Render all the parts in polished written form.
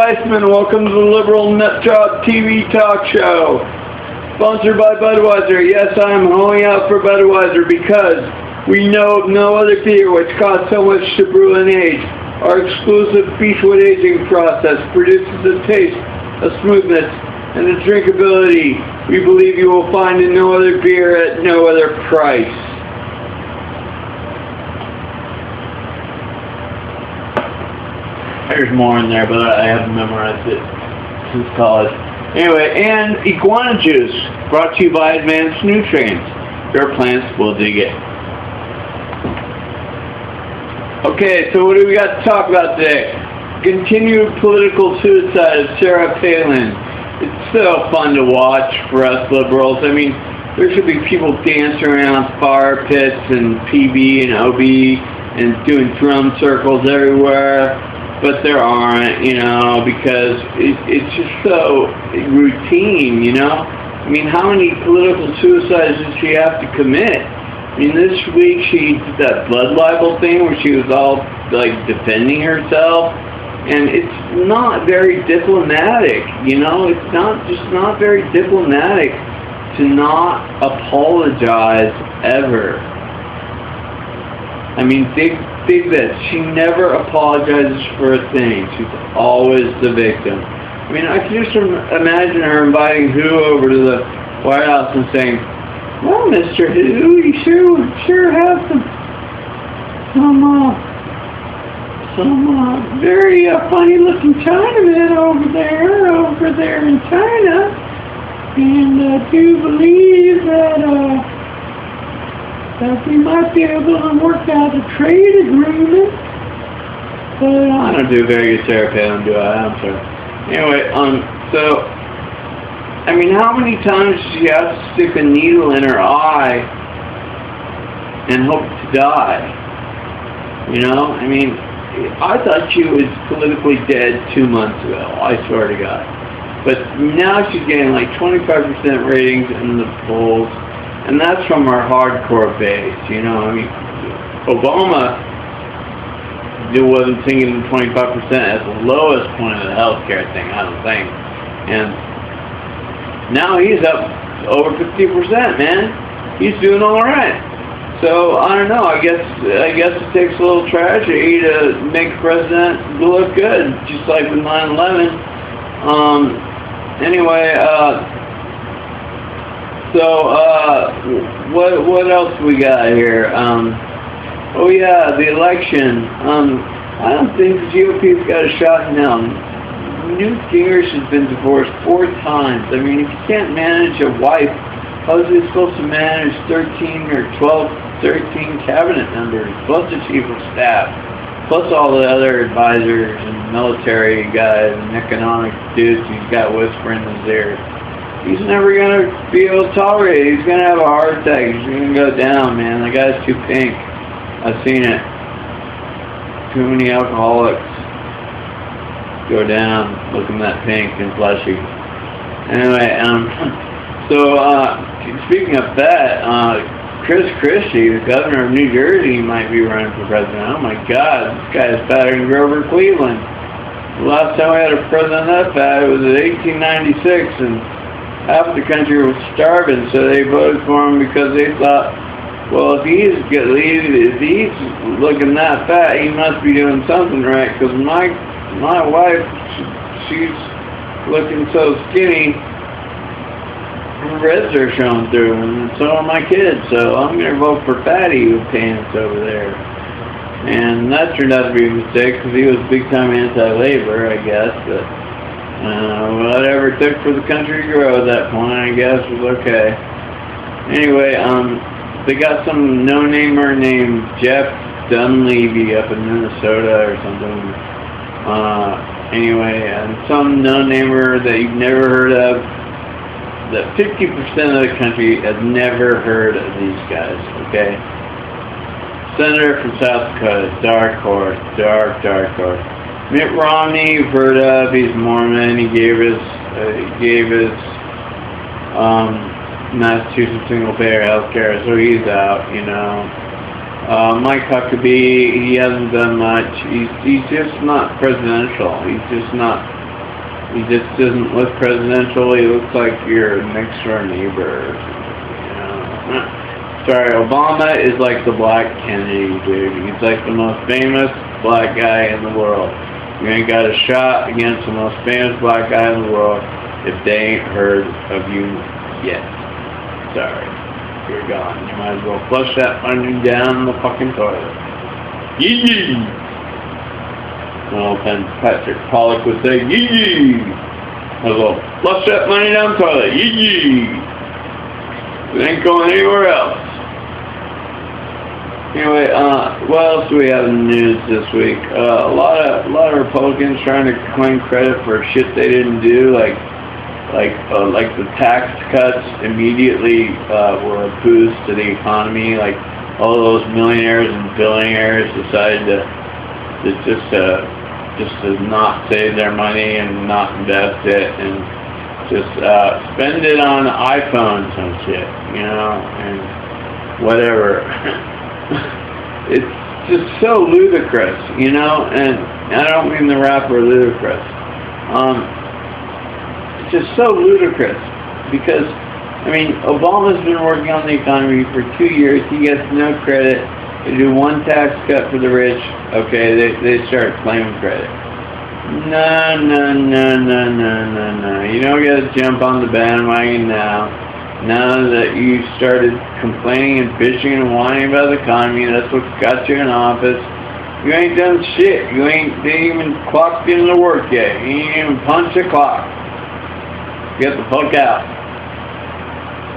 Weissman. Welcome to the Liberal Nutjob TV talk show. Sponsored by Budweiser. Yes, I'm holding out for Budweiser because we know of no other beer which costs so much to brew and age. Our exclusive beechwood aging process produces a taste, a smoothness, and a drinkability we believe you will find in no other beer at no other price. There's more in there, but I haven't memorized it since college. Anyway, and iguana juice, brought to you by Advanced Nutrients. Your plants will dig it. Okay, so what do we got to talk about today? Continued political suicide of Sarah Palin. It's so fun to watch for us liberals. I mean, there should be people dancing around fire pits and PB and OB and doing drum circles everywhere. But there aren't, you know, because it's just so routine, you know. I mean, how many political suicides did she have to commit? I mean, this week she did that blood libel thing where she was all, like, defending herself. And it's not very diplomatic, you know. It's not very diplomatic to not apologize ever. I mean, think this. She never apologizes for a thing. She's always the victim. I mean, I can just imagine her inviting Who over to the White House and saying, "Well, Mr. Who, you sure have some very funny-looking Chinamen over there in China, and do you believe that we might be able to work out a trade agreement?" But I don't do very good Sarah Palin, do I? I'm sorry. Anyway, so, I mean, how many times does she have to stick a needle in her eye and hope to die? You know, I mean, I thought she was politically dead 2 months ago, I swear to God. But now she's getting like 25% ratings in the polls. And that's from our hardcore base, you know. I mean, Obama wasn't thinking 25% at the lowest point of the healthcare thing, I don't think. And now he's up over 50%, man. He's doing all right. So I don't know. I guess it takes a little tragedy to make a president look good, just like with 9/11. Anyway. So, what else we got here? Oh yeah, the election. I don't think the GOP's got a shot in hell. Newt Gingrich has been divorced 4 times. I mean, if you can't manage a wife, how is he supposed to manage 13 cabinet members, plus the chief of staff, plus all the other advisors and military guys and economic dudes he's got whispering in his ear? He's never going to be able to tolerate it. He's going to have a heart attack. He's going to go down, man. The guy's too pink. I've seen it. Too many alcoholics go down looking that pink and fleshy. Anyway, speaking of that, Chris Christie, the governor of New Jersey, might be running for president. Oh my God, this guy is fatter than Grover Cleveland. The last time we had a president that fat, it was in 1896, and half the country was starving, so they voted for him because they thought, well, if he's looking that fat, he must be doing something right. Because my wife, she's looking so skinny, her ribs are showing through, and so are my kids. So I'm going to vote for Fatty with pants over there. And that turned out to be a mistake because he was big time anti-labor, I guess, but. Whatever it took for the country to grow at that point, I guess, was okay. Anyway, they got some no-namer named Jeff Dunleavy up in Minnesota or something. Anyway, and some no-namer that you've never heard of, that 50% of the country has never heard of these guys, okay? Senator from South Dakota, dark horse. Mitt Romney, you've heard of. He's Mormon. He gave his Massachusetts single-payer health care, so he's out, you know. Mike Huckabee, he hasn't done much. He's just not presidential. He's just not He just doesn't look presidential. He looks like your next door neighbor. You know? Sorry, Obama is like the Black Kennedy, dude. He's like the most famous black guy in the world. You ain't got a shot against the most famous black guy in the world if they ain't heard of you yet. Sorry. You're gone. You might as well flush that money down the fucking toilet. Yee! Well, then Patrick Pollock would say, yee! Might as well flush that money down the toilet. Yee! It ain't going anywhere else. Anyway, what else do we have in the news this week? A lot of Republicans trying to claim credit for shit they didn't do, like the tax cuts immediately were a boost to the economy. Like all those millionaires and billionaires decided to not save their money and not invest it and just spend it on iPhones and shit, you know, and whatever. It's just so ludicrous, you know, and I don't mean the rapper Ludacris. It's just so ludicrous because, I mean, Obama's been working on the economy for 2 years. He gets no credit. They do one tax cut for the rich. Okay, they start claiming credit. No. You don't get to jump on the bandwagon now. Now that you started complaining and bitching and whining about the economy, that's what got you in office. You ain't done shit. You ain't even clocked into work yet. You ain't even punched a clock. Get the fuck out.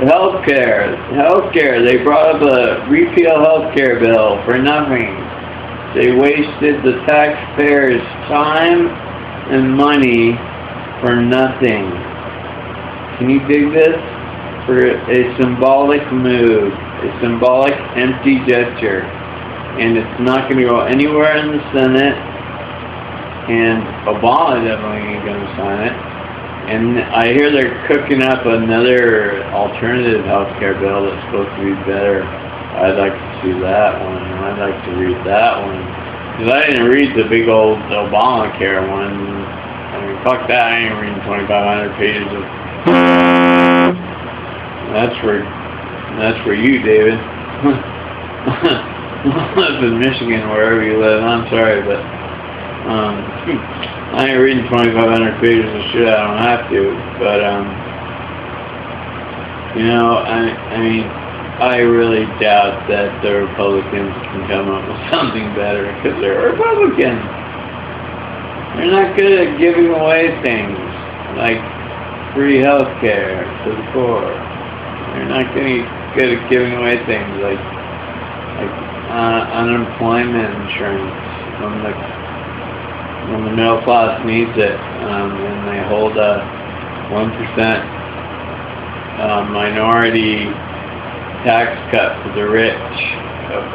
Healthcare. They brought up a repeal healthcare bill for nothing. They wasted the taxpayers' time and money for nothing. Can you dig this? For a symbolic move, a symbolic empty gesture, and it's not going to go anywhere in the Senate, and Obama definitely ain't going to sign it. And I hear they're cooking up another alternative healthcare bill that's supposed to be better. I'd like to see that one. I'd like to read that one. Because I didn't read the big old Obamacare one. I mean, fuck that, I ain't reading 2,500 pages of... That's for you, David. Live in Michigan, wherever you live. I'm sorry, but I ain't reading 2,500 pages of shit. I don't have to. But you know, I mean, I really doubt that the Republicans can come up with something better because they're Republicans. They're not good at giving away things like free health care to the poor. They're not good at giving away things like unemployment insurance when the middle class needs it, and they hold a 1% minority tax cut for the rich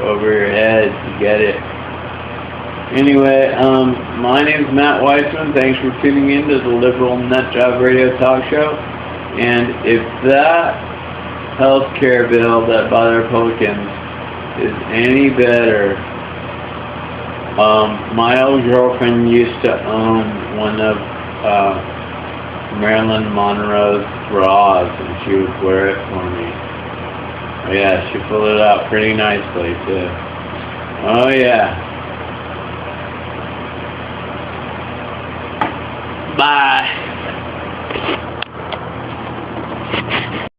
over your head to get it. Anyway, my name's Matt Weissman. Thanks for tuning in to the Liberal Nutjob Radio Talk Show. And if that health care bill that by the Republicans is any better, my old girlfriend used to own one of Marilyn Monroe's bras, and she would wear it for me. Oh, yeah, she pulled it out pretty nicely too. Oh yeah. Bye.